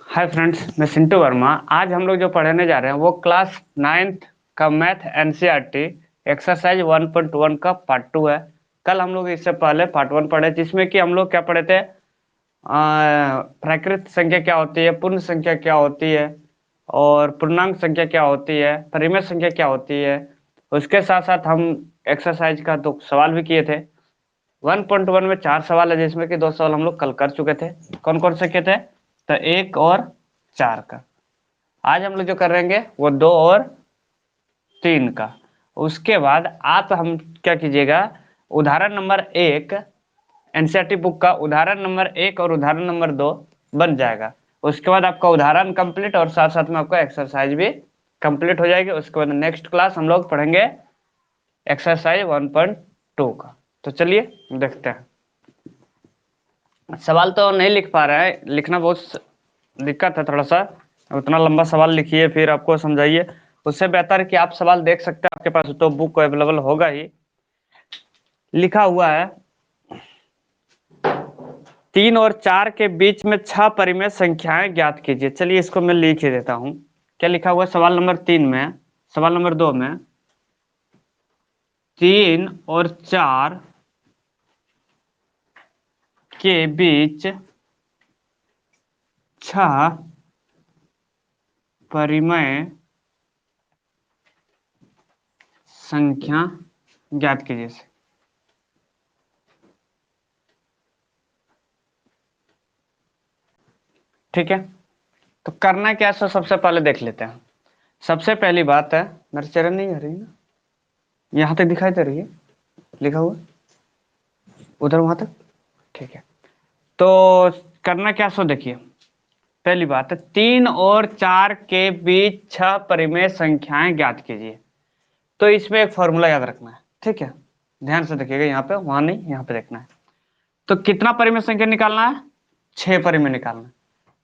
Hi friends, मैं सिंटू वर्मा। आज हम लोग जो पढ़ने जा रहे हैं वो क्लास 9th का मैथ एनसीईआरटी एक्सरसाइज 1.1 का पार्ट 2 है। कल हम लोग इससे पहले पार्ट 1 पढ़े, जिसमें कि हम लोग क्या पढ़े थे, प्राकृत संख्या क्या होती है, पूर्ण संख्या क्या होती है, और पूर्णांक संख्या क्या होती है, परिमेय संख्या क्या होती है। उसके साथ साथ हम एक्सरसाइज का 2 सवाल भी किए थे। 1.1 में 4 सवाल है, जिसमें कि 2 सवाल हम लोग कल कर चुके थे। कौन कौन से किए थे? तो 1 और 4 का। आज हम लोग जो करेंगे वो 2 और 3 का। उसके बाद आप हम क्या कीजिएगा, उदाहरण नंबर 1 एनसीईआरटी बुक का उदाहरण नंबर 1 और उदाहरण नंबर 2 बन जाएगा। उसके बाद आपका उदाहरण कंप्लीट और साथ साथ में आपका एक्सरसाइज भी कंप्लीट हो जाएगी। उसके बाद नेक्स्ट क्लास हम लोग पढ़ेंगे एक्सरसाइज 1.2 का। तो चलिए देखते हैं। सवाल तो नहीं लिख पा रहे हैं, लिखना बहुत दिक्कत है थोड़ा सा। उतना लंबा सवाल लिखिए फिर आपको समझाइए। उससे बेहतर है कि आप सवाल देख सकते हैं, आपके पास तो बुक अवेलेबल होगा ही। लिखा हुआ है 3 और 4 के बीच में 6 परिमेय संख्याएं ज्ञात कीजिए। चलिए इसको मैं लिख ही देता हूं। क्या लिखा हुआ है सवाल नंबर 3 में, सवाल नंबर 2 में? 3 और 4 के बीच 6 परिमेय संख्या ज्ञात कीजिए। ठीक है, तो करना क्या है सो सबसे पहले देख लेते हैं। सबसे पहली बात है, मेरे चरण नहीं आ रही ना, यहाँ तक दिखाई दे रही है लिखा हुआ, उधर वहां तक। ठीक है, तो करना क्या सो देखिए। पहली बात है 3 और 4 के बीच 6 परिमेय संख्याएं ज्ञात कीजिए। तो इसमें एक फॉर्मूला याद रखना है, ठीक है? ध्यान से देखिएगा, यहाँ पे, वहां नहीं, यहाँ पे देखना है। तो कितना परिमेय संख्या निकालना है? 6 परिमेय निकालना है।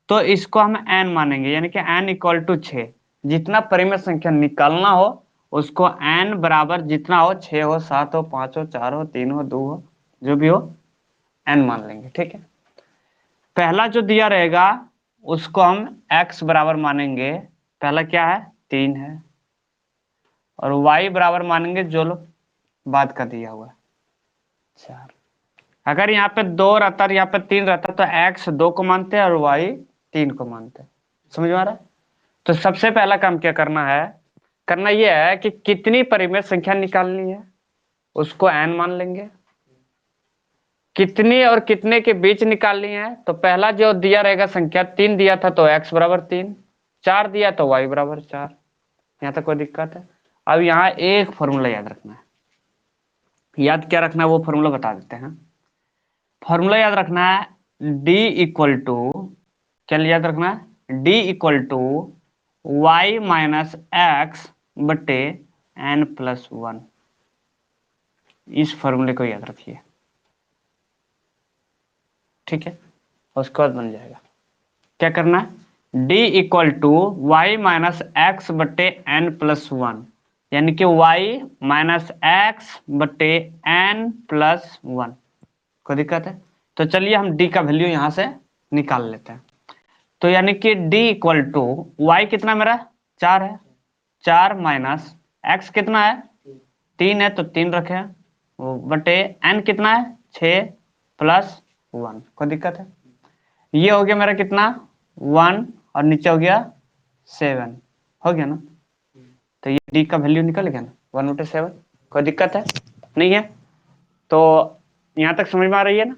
तो इसको हम n मानेंगे, यानी कि n इक्वल टू 6। जितना परिमेय संख्या निकालना हो उसको n बराबर जितना हो, 6 हो, 7 हो, 5 हो, 4 हो, 3 हो, 2 हो, जो भी हो n मान लेंगे। ठीक है, पहला जो दिया रहेगा उसको हम x बराबर मानेंगे। पहला क्या है? 3 है। और y बराबर मानेंगे जो लोग बाद का दिया हुआ है 4। अगर यहाँ पे 2 रहता और यहाँ पे 3 रहता तो x 2 को मानते हैं और y 3 को मानते हैं। समझ में आ रहा है? तो सबसे पहला काम क्या करना है, करना यह है कि कितनी परिमेय संख्या निकालनी है उसको n मान लेंगे। कितनी और कितने के बीच निकालनी है, तो पहला जो दिया रहेगा संख्या 3 दिया था तो x बराबर 3, 4 दिया तो y बराबर 4। यहाँ तक कोई दिक्कत है? अब यहाँ एक फॉर्मूला याद रखना है। याद क्या रखना है वो फॉर्मूला बता देते हैं। फॉर्मूला याद रखना है d इक्वल टू, क्या याद रखना है? d equal to y minus x बटे n प्लस 1। इस फॉर्मूले को याद रखिए, ठीक है? उसके बाद बन जाएगा। क्या करना है? d equal to y minus x बटे n प्लस 1, यानी कि y माइनस एक्स बटे n प्लस 1। कोई दिक्कत है? तो चलिए हम d का वैल्यू यहां से निकाल लेते हैं। तो यानी कि d इक्वल टू वाई कितना मेरा 4 है, 4 माइनस एक्स कितना है 3 है तो 3 रखे, वो बटे n कितना है 6 प्लस 1। कोई दिक्कत है? ये हो गया मेरा कितना 1 और नीचे हो गया 7, हो गया ना? तो ये d का वैल्यू निकल गया ना 1/7। कोई दिक्कत है? नहीं है? तो यहां तक समझ में आ रही है ना?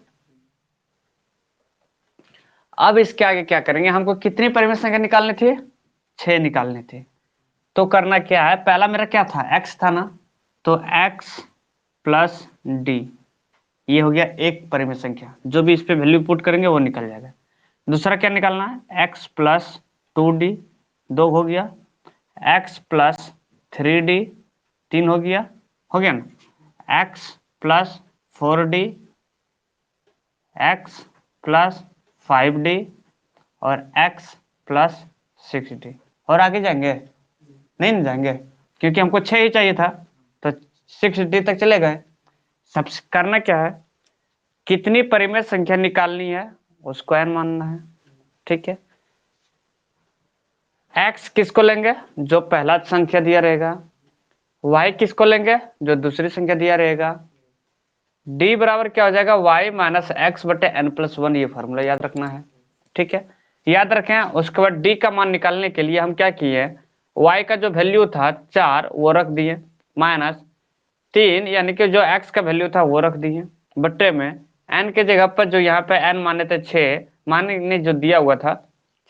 अब इसके आगे क्या करेंगे, हमको कितनी परिमेय संख्या निकालनी थी? 6 निकालनी थी। तो करना क्या है, पहला मेरा क्या था? x था ना, तो x प्लस डी, ये हो गया एक परिमेय संख्या। जो भी इस पे वैल्यू पुट करेंगे वो निकल जाएगा। दूसरा क्या निकालना है? x प्लस 2d, 2 हो गया। x प्लस 3d, 3 हो गया ना? x plus 4d, x plus 5d और x प्लस 6d। और आगे जाएंगे? नहीं जाएंगे, क्योंकि हमको 6 ही चाहिए था, तो 6d तक चले गए। सब करना क्या है, कितनी परिमेय संख्या निकालनी है उसको n मानना है, ठीक है? x किसको लेंगे, जो पहला संख्या दिया रहेगा, y किसको लेंगे, जो दूसरी संख्या दिया रहेगा। d बराबर क्या हो जाएगा, y माइनस एक्स बटे एन प्लस वन, ये फॉर्मूला याद रखना है। ठीक है, याद रखें। उसके बाद d का मान निकालने के लिए हम क्या किए, y का जो वैल्यू था 4 वो रख दिए, माइनस 3 यानी कि जो x का वैल्यू था वो रख दिए, बट्टे में n के जगह पर जो यहाँ पे n माने थे 6, माने जो दिया हुआ था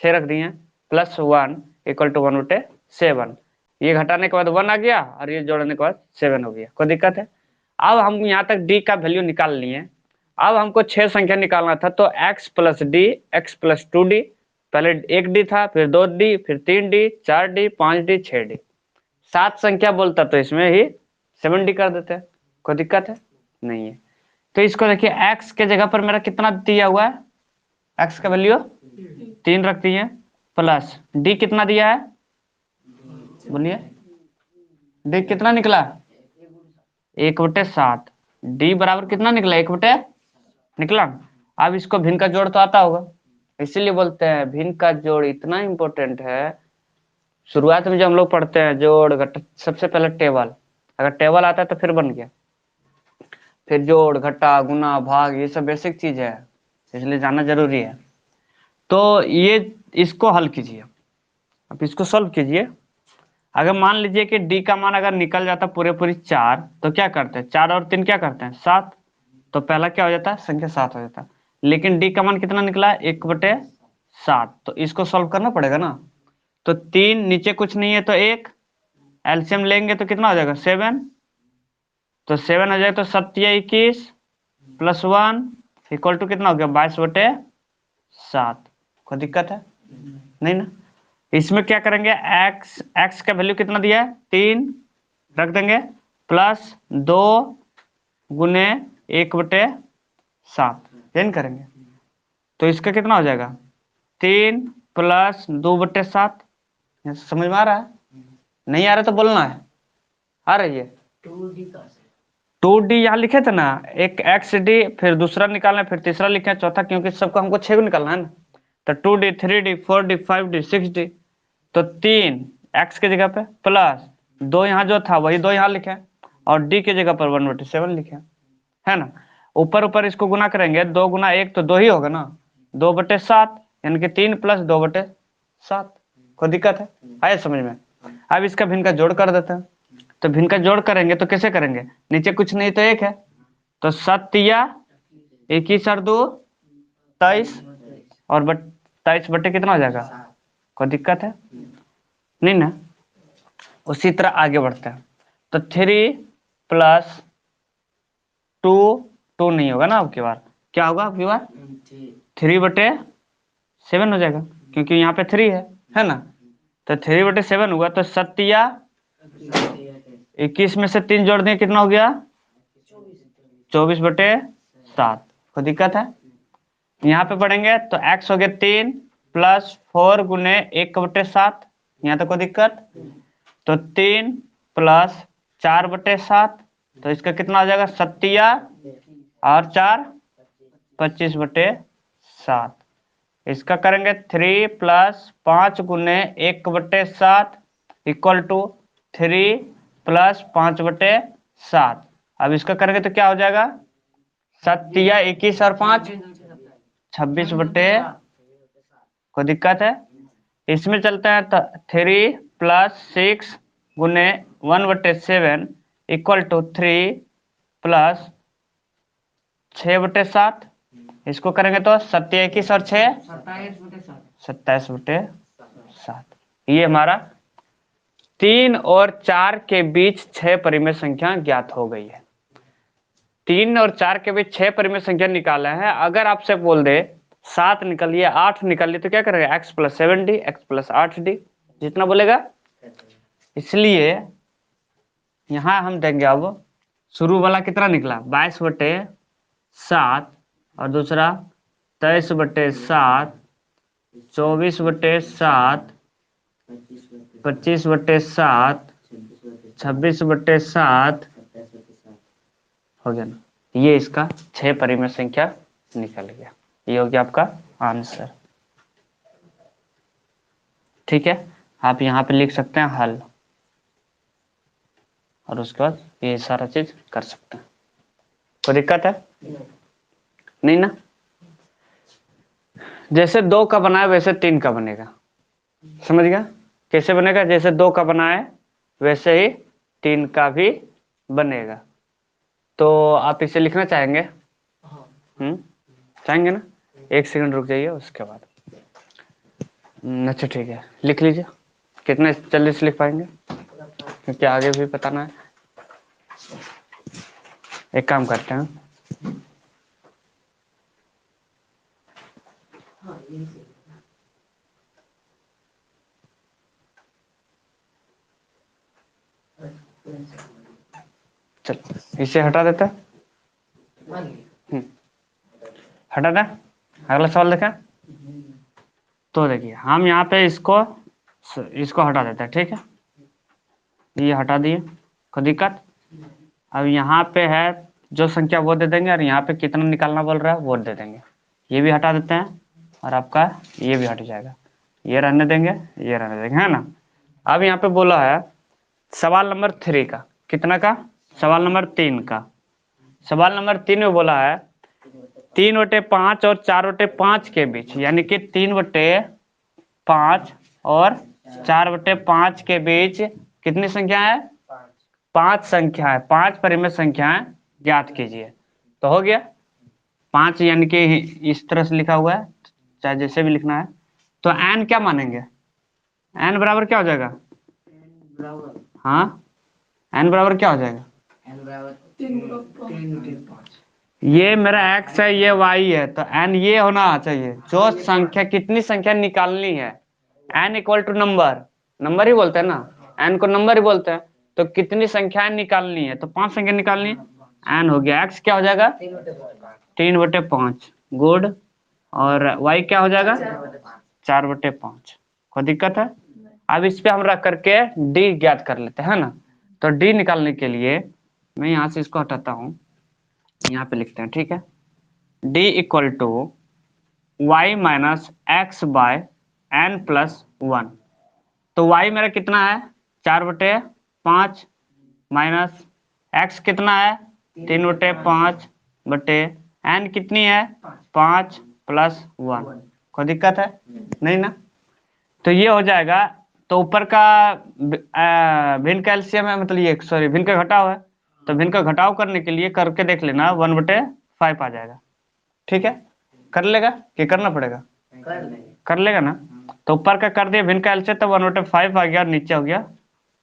6 रख दिए, प्लस 1 इक्वल टू 1/7। ये घटाने के बाद 1 आ गया और ये जोड़ने के बाद 7 हो गया। कोई दिक्कत है। अब हम यहाँ तक d का वैल्यू निकाल लिए। अब हमको 6 संख्या निकालना था, तो x plus D, x plus 2d, पहले 1d था, फिर 2d, फिर 3d, 4d, 5d, 6d, 7 संख्या बोलता तो इसमें ही 7d कर देते। कोई दिक्कत है नहीं है। तो इसको देखिए, x के जगह पर मेरा कितना दिया हुआ है, x का वैल्यू 3 रख दिए, प्लस d कितना दिया है, बोलिए d कितना निकला, 1/7। d बराबर कितना निकला, 1/, निकला। अब इसको भिन्न का जोड़ तो आता होगा, इसीलिए बोलते हैं भिन्न का जोड़ इतना इंपॉर्टेंट है। शुरुआत में जब हम लोग पढ़ते हैं जोड़ घटा, सबसे पहले टेबल, अगर टेबल आता है तो फिर बन गया, फिर जोड़ घटा गुना भाग ये सब बेसिक चीज है, इसलिए जानना जरूरी है। तो ये इसको हल कीजिए, अब इसको सॉल्व कीजिए। अगर मान लीजिए कि डी का मान अगर निकल जाता पूरे पूरी 4, तो क्या करते हैं, 4 और 3 क्या करते हैं, 7, तो पहला क्या हो जाता है, संख्या 7 हो जाता है। लेकिन डी का मान कितना निकला है, 1/7, तो इसको सॉल्व करना पड़ेगा ना। तो 3 नीचे कुछ नहीं है तो 1, एलसीएम लेंगे तो कितना हो जाएगा, 7, तो 7 हो जाएगा, तो 7 प्लस 1 इक्वल टू कितना हो गया, 22/7। कोई दिक्कत है नहीं ना। इसमें क्या करेंगे, x का वैल्यू कितना दिया है, 3 रख देंगे, प्लस 2 गुने 1/7 यानी करेंगे, तो इसका कितना हो जाएगा, 3 प्लस 2/7। समझ में आ रहा है, नहीं आ रहा तो बोलना है, आ रही है। 2d यहाँ लिखे थे ना, एक xd, फिर दूसरा निकालना, फिर तीसरा लिखे, चौथा, क्योंकि सबको हमको 6 को निकालना है ना। तो 2d, 3d, 4d, 5d, 6d, तो 3 x के जगह पे, प्लस 2 यहाँ जो था वही 2 यहाँ लिखे, और d के जगह पर 1/7 लिखे, है ना। ऊपर ऊपर इसको गुना करेंगे, 2 गुना 1 तो 2 ही होगा ना, 2/7 यानी कि 3 प्लस 2/7। कोई दिक्कत है, आया समझ में। अब इसका भिन्न का जोड़ कर देते हैं। तो भिन्न का जोड़ करेंगे तो कैसे करेंगे, नीचे कुछ नहीं तो 1 है, तो 7 × 21 और 2 23, और 23 बटे कितना हो जाएगा, कोई दिक्कत है नहीं ना। उसी तरह आगे बढ़ते हैं, तो 3 प्लस 2, 2 नहीं होगा ना, अब की बार क्या होगा, अब की बार 3/7 हो जाएगा, क्योंकि यहाँ पे 3 है ना। तो 3/7 हुआ, तो 7 में से 3 जोड़ दें कितना हो गया, 24/7। कोई दिक्कत है, यहाँ पे पढ़ेंगे तो x हो गया 3 प्लस 4 गुने 1/7, यहाँ तक कोई दिक्कत। तो 3 प्लस 4/7, तो इसका कितना हो जाएगा, 7 और 4 25/7। इसका करेंगे 3 प्लस 5 गुने 1/7 इक्वल टू 3 प्लस 5/7। अब इसका करेंगे तो क्या हो जाएगा, 7 और 5 26 कोई दिक्कत है। इसमें चलता है 3 प्लस 6 गुने 1/7 इक्वल टू 3 प्लस 6/7। इसको करेंगे तो 7 और 6 27/7। ये हमारा 3 और 4 के बीच 6 परिमेय संख्या ज्ञात हो गई है। 3 और 4 के बीच 6 परिमेय संख्या निकाला है। अगर आपसे बोल दे 7 निकालिए, 8 निकालिए, तो क्या करेगा, x plus 7d, x plus 8d, जितना बोलेगा। इसलिए यहां हम देंगे, अब शुरू वाला कितना निकला, 22/7, और दूसरा 23/7, 24/7, 25/7, 26/7 हो गया ना। ये इसका 6 परिमेय संख्या निकल गया। ये हो गया आपका आंसर। ठीक है, आप यहाँ पे लिख सकते हैं हल, और उसके बाद ये सारा चीज कर सकते हैं। कोई दिक्कत है? नहीं ना? जैसे 2 का बना है वैसे 3 का बनेगा, समझ गया? कैसे बनेगा? जैसे 2 का बना है वैसे ही 3 का भी बनेगा। तो आप इसे लिखना चाहेंगे? चाहेंगे ना? 1 सेकंड रुक जाइए, उसके बाद। अच्छा ठीक है, लिख लीजिए। कितने जल्दी से लिख पाएंगे, क्योंकि आगे भी बताना है। एक काम करते हैं, चल इसे हटा देते हैं। हटा दें। अगला सवाल देखें। तो देखिए हम यहाँ पे इसको हटा देते हैं, ठीक है? ये हटा दिए, कोई दिक्कत? अब यहाँ पे है जो संख्या वो दे देंगे, और यहाँ पे कितना निकालना बोल रहा है वो दे देंगे। ये भी हटा देते हैं, और आपका ये भी हट जाएगा। ये रहने देंगे, ये रहने देंगे, है ना? अब यहाँ पे बोला है सवाल नंबर 3 का, कितना का? सवाल नंबर 3 का। सवाल नंबर 3 में बोला है 3/5 और 4/5 के बीच, यानी कि 3/5 और 4/5 के बीच कितनी संख्या है? 5 संख्या है। 5 परिमेय संख्याएं ज्ञात कीजिए। तो हो गया 5, यानी कि इस तरह से लिखा हुआ है, चाहे जैसे भी लिखना है। तो n क्या मानेंगे? n बराबर क्या हो जाएगा? हाँ, n बराबर क्या हो जाएगा? ये मेरा x है, ये y है, तो n ये होना चाहिए। जो संख्या, कितनी संख्या निकालनी है, n equal to number, number ही बोलते हैं ना, n को नंबर ही बोलते हैं। तो कितनी संख्याएं निकालनी है, तो 5 संख्या निकालनी है। n हो गया, x क्या हो जाएगा? 3/5, गुड। और y क्या हो जाएगा? 4/5। कोई दिक्कत है? अब इस पे हम रख करके d ज्ञात कर लेते हैं, ना? तो d निकालने के लिए मैं यहाँ से इसको हटाता हूँ, यहाँ पे लिखते हैं, ठीक है? d equal to y minus x by n plus 1। तो y मेरा कितना है? 4/5, माइनस x कितना है? 3/5 बटे n कितनी है? 5 प्लस 1। कोई दिक्कत है? नहीं ना? तो ये हो जाएगा। तो ऊपर का भिन्न का एलसीएम है, मतलब ये सॉरी भिन्न का घटाव है। तो भिन्न का घटाव करने के लिए करके देख लेना, 1/5 आ जाएगा। ठीक है? कर लेगा कि करना पड़ेगा? कर लेगा ना? तो ऊपर का कर दिया भिन्न का एलसीएम, तो 1/5 आ गया, और नीचे हो गया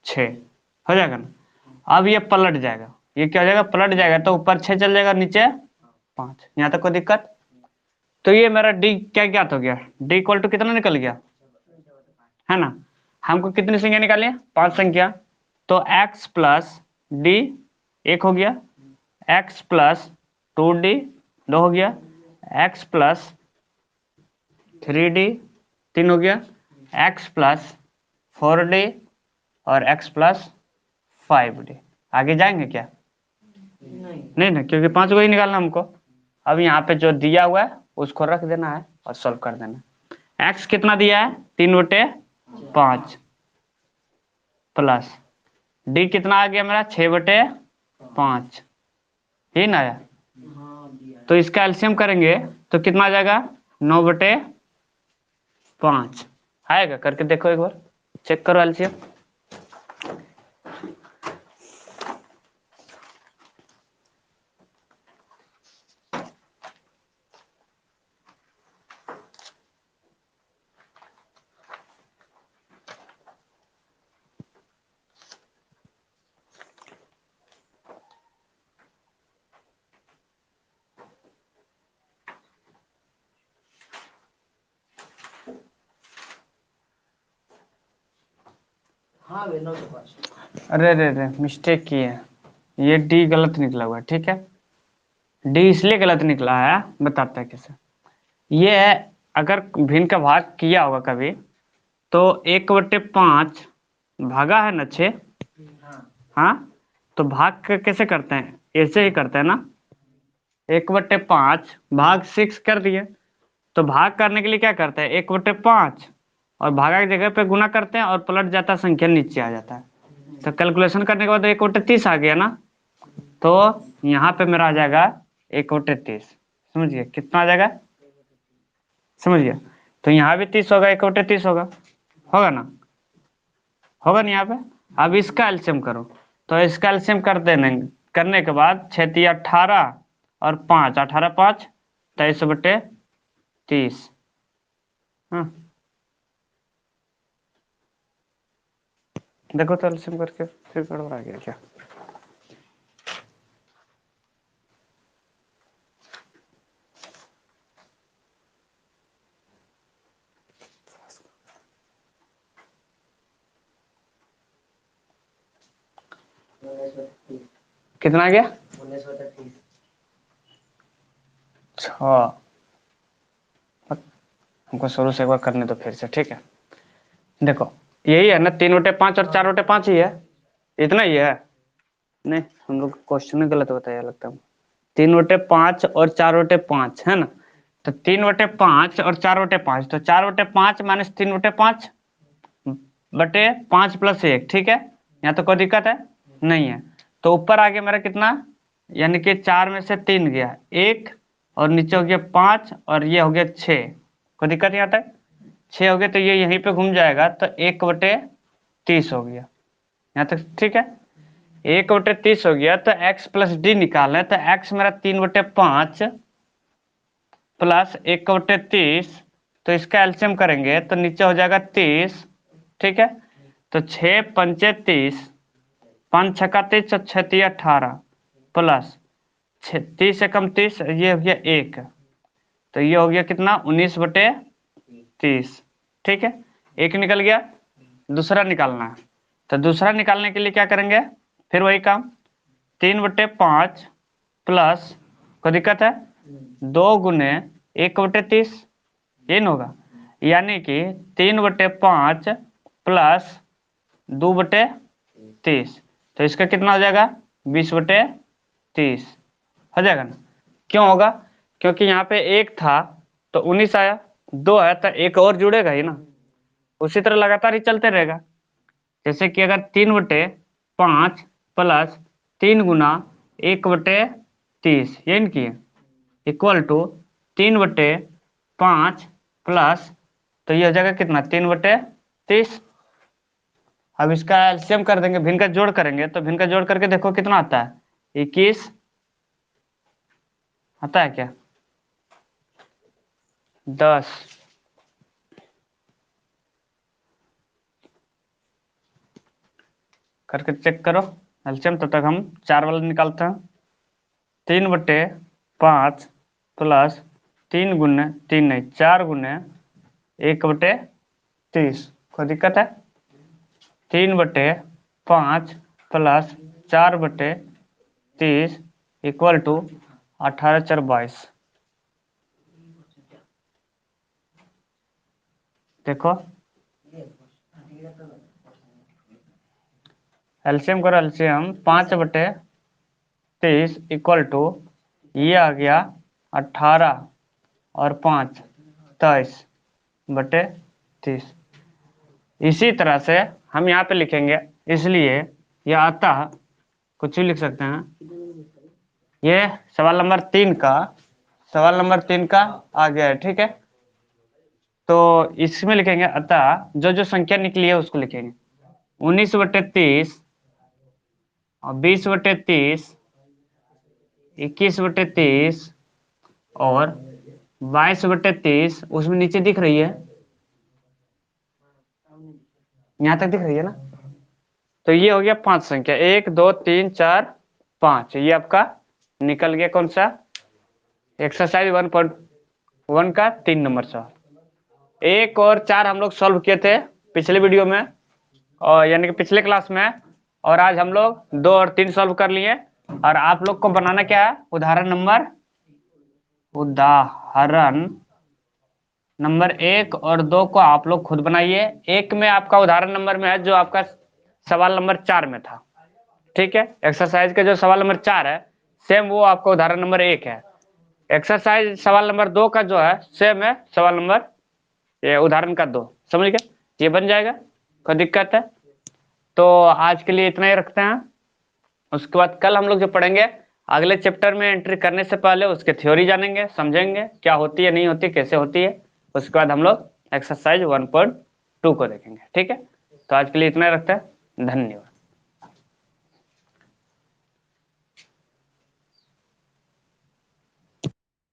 6। हो जाएगा ना? अब ये पलट जाएगा, ये क्या हो जाएगा? पलट जाएगा। तो ऊपर 6 चल जाएगा, नीचे 5। यहाँ तक कोई दिक्कत? तो ये मेरा डी क्या ज्ञात हो गया? डी इक्वल टू कितना निकल गया, है ना? हमको कितनी संख्या निकाली है? 5 संख्या। तो x प्लस डी 1 हो गया, x प्लस 2d 2 हो गया, x प्लस 3d 3 हो गया, x प्लस 4d और x प्लस 5d। आगे जाएंगे क्या? नहीं ना, क्योंकि 5 को ही निकालना हमको। अब यहाँ पे जो दिया हुआ है उसको रख देना है और सॉल्व कर देना। x कितना दिया है? 3/5 प्लस d कितना आ गया मेरा? 6/5 ही ना आया? तो इसका एलसीएम करेंगे तो कितना आ जाएगा? 9/5 आएगा। करके देखो एक बार, चेक करो एलसीएम। अरे रे रे, मिस्टेक की है, ये डी गलत निकला हुआ है। ठीक है, डी इसलिए गलत निकला है, बताते हैं कैसे। ये है, अगर भिन्न का भाग किया होगा कभी, तो 1/5 भागा है ना 6। हाँ, तो भाग कैसे करते हैं? ऐसे ही करते हैं ना। 1/5 भाग 6 कर दिए। तो भाग करने के लिए क्या करते हैं? 1/5 और भागा की जगह पे गुना करते हैं और पलट जाता है, संख्या नीचे आ जाता है। तो कैलकुलेशन करने के बाद 1/30 आ गया ना, तो यहाँ पे मेरा आ जाएगा 1/30। समझिए कितना आ जाएगा, समझिए। तो यहाँ भी 30 होगा, 1/30 होगा ना, होगा ना यहाँ पे। अब इसका एलसीएम करो, तो इसका एलसीएम कर देने करने के बाद 6×3 = 18 और 5, 18 5 23/30। हाँ देखो तो एलसीएम करके फिर गड़बड़ा गया क्या। कितना आ गया, 6। हमको शुरू से एक बार करने दो फिर से, ठीक है। देखो यही है ना, 3/5 और 4/5 ही है, इतना ही है। नहीं हम लोग क्वेश्चन में गलत बताया लगता है। 3/5 और 4/5 है ना, तो 3/5 और 4/5, तो 4/5 माइनस 3/5 बटे 5 + 1, ठीक है। यहाँ तो कोई दिक्कत है नहीं है। तो ऊपर आ गया मेरा कितना, यानी कि 4 में से 3 गया 1, और नीचे हो गया 5, और ये हो गया 6। कोई दिक्कत नहीं आता है, 6 हो गया, तो ये यहीं पे घूम जाएगा, तो 1/30 हो गया यहाँ तक, ठीक है। 1/30 हो गया, तो x + d निकालना है, तो x मेरा 3/5 प्लस 1/30, तो इसका एलसीएम करेंगे तो नीचे हो जाएगा 30, ठीक है। तो 6×5 = 30, 5×6 = 30, 6×3 = 18 प्लस 30 से कम 30, ये हो गया 1, तो ये हो गया कितना 19/30, ठीक है। एक निकल गया, दूसरा निकालना है। तो दूसरा निकालने के लिए क्या करेंगे, फिर वही काम, 3/5 प्लस, कोई दिक्कत है, 2 × 1/30, ये न होगा, यानी कि 3/5 प्लस 2/30, तो इसका कितना हो जाएगा 20/30 हो जाएगा ना। क्यों होगा, क्योंकि यहाँ पे 1 था तो 19 आया, 2 है तो 1 और जुड़ेगा ही ना, उसी तरह लगातार ही चलते रहेगा। जैसे कि अगर 3/5 प्लस 3 × 1/30, ये किए इक्वल टू 3/5 प्लस, तो ये हो जाएगा कितना 3/30। अब इसका एलसीएम कर देंगे, भिन्न का जोड़ करेंगे, तो भिन्न का जोड़ करके देखो कितना आता है, 21 आता है क्या, 10। करके चेक करो एलसीएम, तब तक हम 4 वाला निकालते हैं। 3/5 प्लस 3 × 3 नहीं 4 × 1/30, कोई दिक्कत है। 3/5 प्लस 4/30 इक्वल टू 18×4 = 22। देखो एलसीएम करो, एलसीएम 5/30 इक्वल टू, ये आ गया 18 और 5 23/30। इसी तरह से हम यहाँ पे लिखेंगे, इसलिए यह आता कुछ भी लिख सकते हैं। ये सवाल नंबर 3 का, सवाल नंबर 3 का आ गया है, ठीक है। तो इसमें लिखेंगे, अतः जो जो संख्या निकली है उसको लिखेंगे, 19/30 और 20/30, 21/30 और 22/30, उसमें नीचे दिख रही है, यहाँ तक दिख रही है ना। तो ये हो गया 5 संख्या, 1 2 3 4 5, ये आपका निकल गया कौन सा, एक्सरसाइज 1.1 का 3 नंबर सवाल। 1 और 4 हम लोग सॉल्व किए थे पिछले वीडियो में, और यानी कि पिछले क्लास में, और आज हम लोग 2 और 3 सॉल्व कर लिए। और आप लोग को बनाना क्या है, उदाहरण नंबर 1 और 2 को आप लोग खुद बनाइए। एक में आपका उदाहरण नंबर में है जो आपका सवाल नंबर 4 में था, ठीक है। एक्सरसाइज का जो सवाल नंबर 4 है, सेम वो आपका उदाहरण नंबर 1 है। एक्सरसाइज सवाल नंबर 2 का जो है, सेम है सवाल नंबर ये उदाहरण का 2, समझ गए? ये बन जाएगा, कोई दिक्कत है? तो आज के लिए इतना ही रखते हैं। उसके बाद कल हम लोग जो पढ़ेंगे अगले चैप्टर में, एंट्री करने से पहले उसके थ्योरी जानेंगे, समझेंगे क्या होती है, नहीं होती, कैसे होती है। उसके बाद हम लोग एक्सरसाइज 1.2 को देखेंगे। ठीक है, तो आज के लिए इतना ही रखते हैं। धन्यवाद।